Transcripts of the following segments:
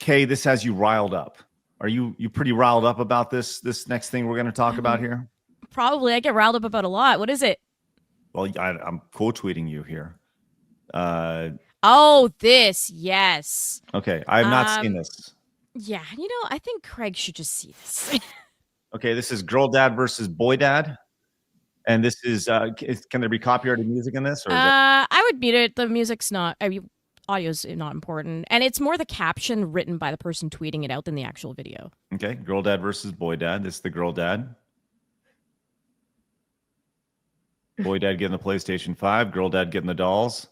Kay, this has you riled up. Are you pretty riled up about this next thing we're going to talk about here? Probably. I get riled up about a lot. What is it? Well, I'm quote tweeting you here. Uh, Oh, this. Yes. okay, I have not seen Um. this. Yeah. I think Craig should just see this. Okay, this is girl dad versus boy dad, and this is can there be copyrighted music in this, or is that I would mute it. The music's not. I mean, audio's not important, and it's more the caption written by the person tweeting it out than the actual video. okay? Girl dad versus boy dad. This is the girl dad. Boy dad getting the PlayStation 5. Girl dad getting the dolls.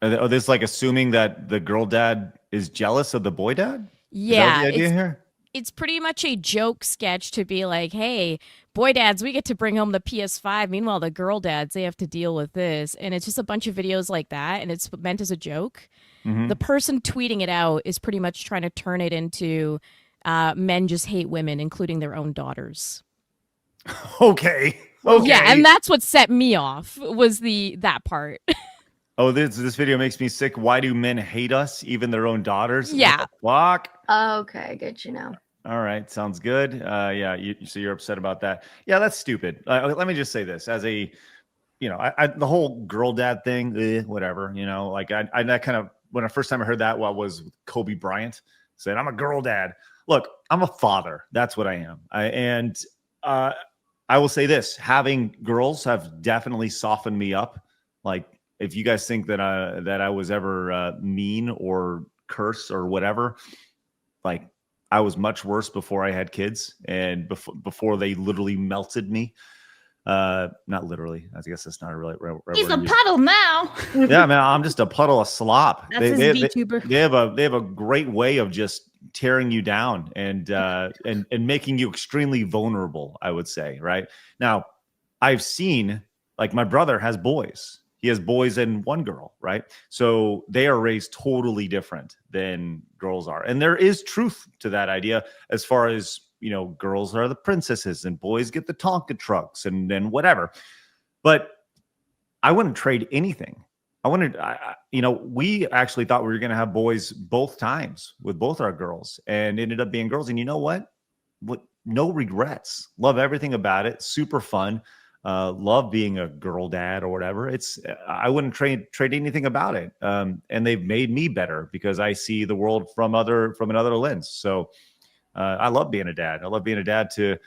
Are this like assuming that the girl dad is jealous of the boy dad? Is that Yeah, the idea here? it's pretty much a joke sketch to be like, hey, boy dads, we get to bring home the PS5. Meanwhile, the girl dads, they have to deal with this. And it's just a bunch of videos like that. And it's meant as a joke. The person tweeting it out is pretty much trying to turn it into men just hate women, including their own daughters. Okay. Yeah, and that's what set me off was that part. Oh, this video makes me sick. Why do men hate us, even their own daughters? Yeah. What the fuck? Okay, good to know. All right, sounds good. Yeah, so you're upset about that. Yeah, that's stupid. Let me just say this as a, the whole girl dad thing, whatever. Like I that kind of when the first time I heard that, was Kobe Bryant said, "I'm a girl dad." Look, I'm a father. That's what I am. I will say this: having girls have definitely softened me up. Like, if you guys think that I was ever mean or curse or whatever, like I was much worse before I had kids and before they literally melted me. Not literally. I guess that's not a right He's a word. puddle now. Yeah, man, I'm just a puddle of slop. That's his VTuber. They have a great way of just tearing you down and making you extremely vulnerable, I would say. Right now, I've seen, like, my brother has boys. He has boys and one girl, right? So they are raised totally different than girls are. And there is truth to that idea as far as, girls are the princesses and boys get the Tonka trucks and whatever. But I wouldn't trade anything. We actually thought we were going to have boys both times with both our girls and ended up being girls. And you know what? No regrets. Love everything about it. Super fun. Love being a girl dad or whatever. I wouldn't trade anything about it. And they've made me better because I see the world from another lens. So I love being a dad. I love being a dad to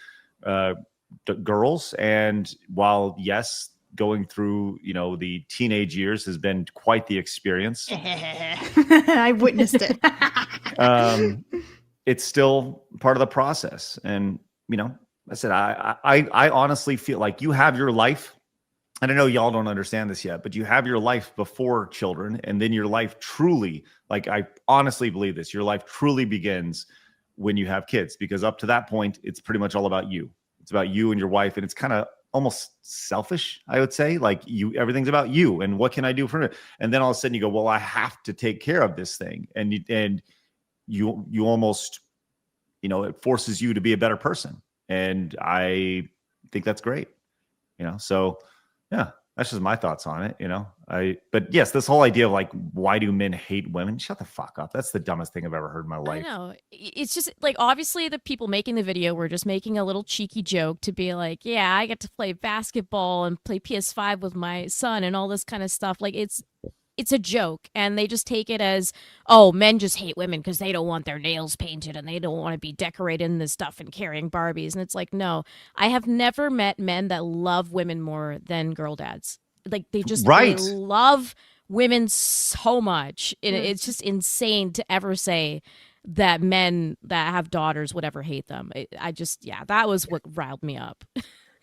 girls. And while, yes, going through, the teenage years has been quite the experience. I witnessed it. It's still part of the process. And, I said, I honestly feel like you have your life. And I know y'all don't understand this yet, but you have your life before children. And then your life truly, like, I honestly believe this, your life truly begins when you have kids, because up to that point, it's pretty much all about you. It's about you and your wife. And it's kind of almost selfish, I would say. Like, everything's about you and what can I do for it? And then all of a sudden you go, well, I have to take care of this thing. And you almost, it forces you to be a better person. And I think that's great, so yeah, that's just my thoughts on it. But yes, this whole idea of, like, why do men hate women? Shut the fuck up. That's the dumbest thing I've ever heard in my life. I know. It's just like, obviously the people making the video were just making a little cheeky joke to be like, yeah, I get to play basketball and play PS5 with my son and all this kind of stuff. Like, it's a joke, and they just take it as, oh, men just hate women because they don't want their nails painted and they don't want to be decorated in this stuff and carrying Barbies. And it's like, no, I have never met men that love women more than girl dads. Like, they just they love women so much. It's just insane to ever say that men that have daughters would ever hate them. That was what riled me up.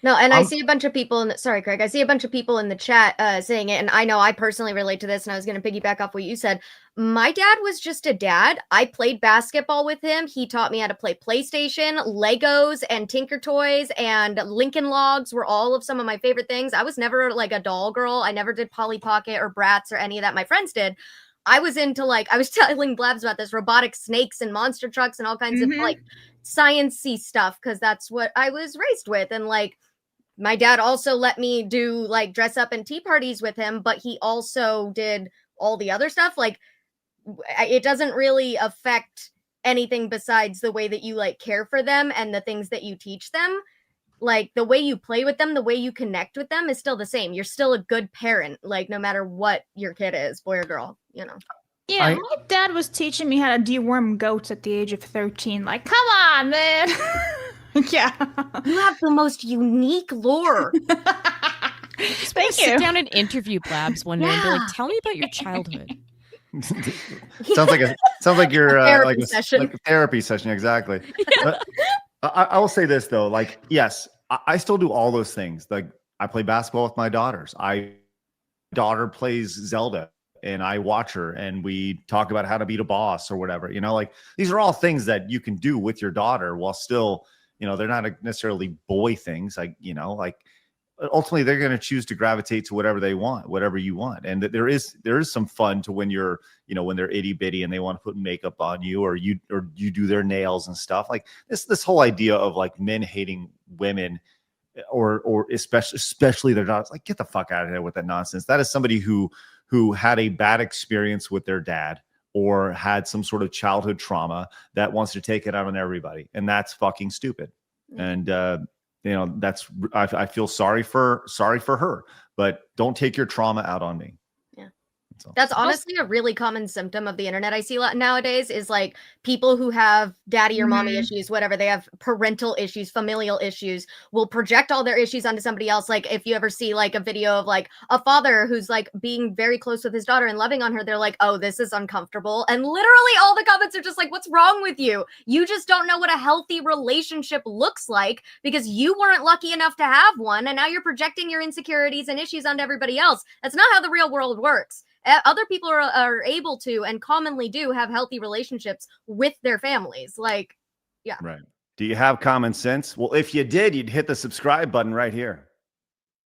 No, and I see a bunch of people sorry, Craig, I see a bunch of people in the chat saying it, and I know I personally relate to this, and I was going to piggyback off what you said. My dad was just a dad. I played basketball with him. He taught me how to play PlayStation, Legos, and Tinker Toys, and Lincoln Logs were all of some of my favorite things. I was never like a doll girl. I never did Polly Pocket or Bratz or any of that. My friends did. I was into, like, I was telling Blabs about this, robotic snakes and monster trucks and all kinds of, like, science-y stuff, because that's what I was raised with. And, like, my dad also let me do, like, dress up and tea parties with him, but he also did all the other stuff. Like, it doesn't really affect anything besides the way that you like care for them and the things that you teach them. Like the way you play with them, the way you connect with them is still the same. You're still a good parent, like no matter what your kid is, boy or girl, you know. Yeah, my dad was teaching me how to deworm goats at the age of 13. Like, come on, man. Yeah. You have the most unique lore. Thank you. Sit down and interview Blabs one day and be like, tell me about your childhood. sounds like you're like a therapy session. Exactly. Yeah. I will say this though, like, yes, I still do all those things. Like I play basketball with my daughters. Daughter plays Zelda and I watch her and we talk about how to beat a boss or whatever, you know, like these are all things that you can do with your daughter while still, you know, they're not necessarily boy things. Like, you know, like ultimately they're going to choose to gravitate to whatever they want, whatever you want. And there is some fun to when you're, you know, when they're itty bitty and they want to put makeup on you or you do their nails and stuff like this whole idea of like men hating women or especially their daughters, like get the fuck out of here with that nonsense. That is somebody who had a bad experience with their dad or had some sort of childhood trauma that wants to take it out on everybody. And that's fucking stupid. And, you know, I feel sorry for her, but don't take your trauma out on me. Yeah. That's honestly a really common symptom of the internet I see a lot nowadays is like people who have daddy or mommy issues, whatever, they have parental issues, familial issues, will project all their issues onto somebody else. Like if you ever see like a video of like a father who's like being very close with his daughter and loving on her, they're like, oh, this is uncomfortable. And literally all the comments are just like, what's wrong with you? You just don't know what a healthy relationship looks like because you weren't lucky enough to have one. And now you're projecting your insecurities and issues onto everybody else. That's not how the real world works. Other people are able to and commonly do have healthy relationships with their families. Like, yeah. Right. Do you have common sense? Well, if you did, you'd hit the subscribe button right here.